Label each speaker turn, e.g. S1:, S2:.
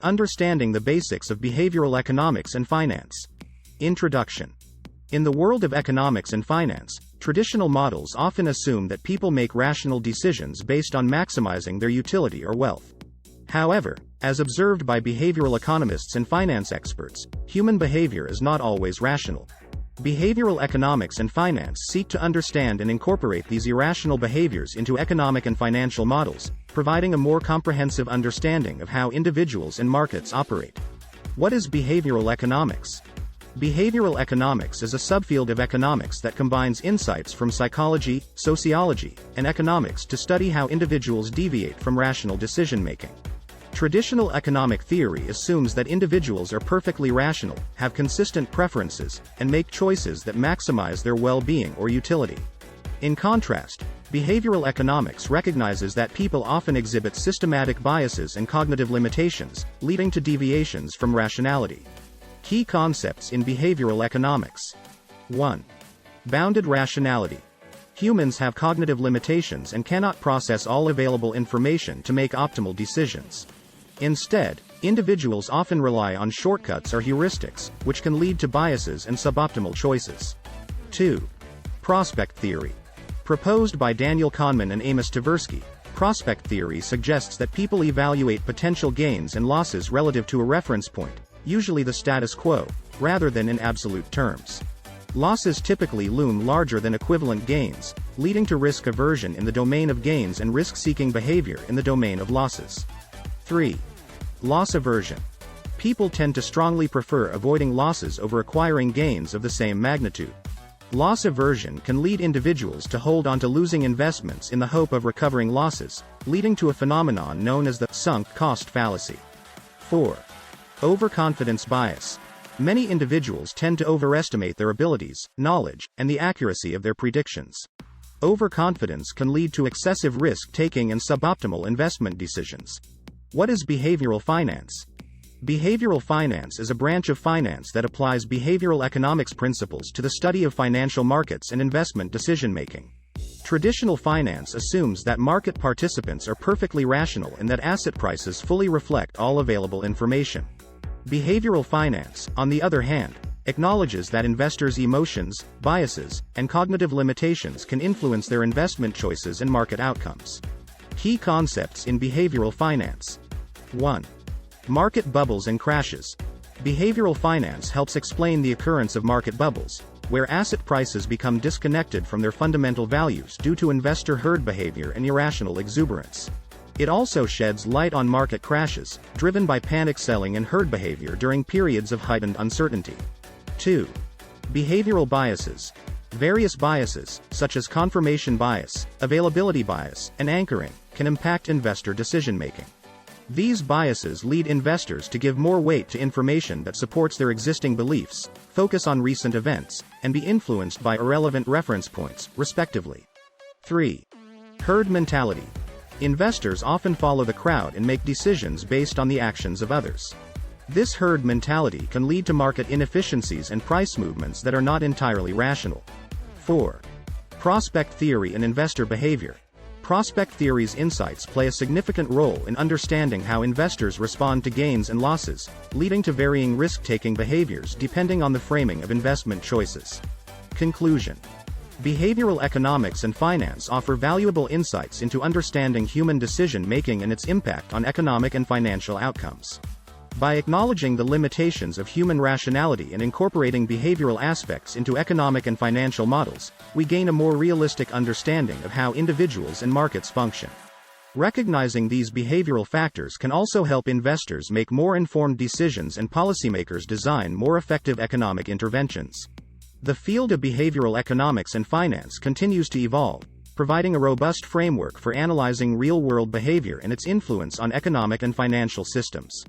S1: Understanding the Basics of Behavioral Economics and Finance. Introduction. In the world of economics and finance, traditional models often assume that people make rational decisions based on maximizing their utility or wealth. However, as observed by behavioral economists and finance experts, human behavior is not always rational. Behavioral economics and finance seek to understand and incorporate these irrational behaviors into economic and financial models, providing a more comprehensive understanding of how individuals and markets operate. What is behavioral economics? Behavioral economics is a subfield of economics that combines insights from psychology, sociology, and economics to study how individuals deviate from rational decision-making. Traditional economic theory assumes that individuals are perfectly rational, have consistent preferences, and make choices that maximize their well-being or utility. In contrast, behavioral economics recognizes that people often exhibit systematic biases and cognitive limitations, leading to deviations from rationality. Key concepts in behavioral economics. 1. Bounded rationality. Humans have cognitive limitations and cannot process all available information to make optimal decisions. Instead, individuals often rely on shortcuts or heuristics, which can lead to biases and suboptimal choices. 2. Prospect theory. Proposed by Daniel Kahneman and Amos Tversky, prospect theory suggests that people evaluate potential gains and losses relative to a reference point, usually the status quo, rather than in absolute terms. Losses typically loom larger than equivalent gains, leading to risk aversion in the domain of gains and risk-seeking behavior in the domain of losses. 3. Loss aversion. People tend to strongly prefer avoiding losses over acquiring gains of the same magnitude. Loss aversion can lead individuals to hold on to losing investments in the hope of recovering losses, leading to a phenomenon known as the sunk cost fallacy. 4. Overconfidence bias. Many individuals tend to overestimate their abilities, knowledge, and the accuracy of their predictions. Overconfidence can lead to excessive risk-taking and suboptimal investment decisions. What is behavioral finance? Behavioral finance is a branch of finance that applies behavioral economics principles to the study of financial markets and investment decision-making. Traditional finance assumes that market participants are perfectly rational and that asset prices fully reflect all available information. Behavioral finance, on the other hand, acknowledges that investors' emotions, biases, and cognitive limitations can influence their investment choices and market outcomes. Key concepts in behavioral finance. 1. Market bubbles and crashes. Behavioral finance helps explain the occurrence of market bubbles, where asset prices become disconnected from their fundamental values due to investor herd behavior and irrational exuberance. It also sheds light on market crashes, driven by panic selling and herd behavior during periods of heightened uncertainty. 2. Behavioral biases. Various biases, such as confirmation bias, availability bias, and anchoring, can impact investor decision-making. These biases lead investors to give more weight to information that supports their existing beliefs, focus on recent events, and be influenced by irrelevant reference points, respectively. 3. Herd mentality. Investors often follow the crowd and make decisions based on the actions of others. This herd mentality can lead to market inefficiencies and price movements that are not entirely rational. 4. Prospect theory and investor behavior. Prospect theory's insights play a significant role in understanding how investors respond to gains and losses, leading to varying risk-taking behaviors depending on the framing of investment choices. Conclusion. Behavioral economics and finance offer valuable insights into understanding human decision-making and its impact on economic and financial outcomes. By acknowledging the limitations of human rationality and incorporating behavioral aspects into economic and financial models, we gain a more realistic understanding of how individuals and markets function. Recognizing these behavioral factors can also help investors make more informed decisions and policymakers design more effective economic interventions. The field of behavioral economics and finance continues to evolve, providing a robust framework for analyzing real-world behavior and its influence on economic and financial systems.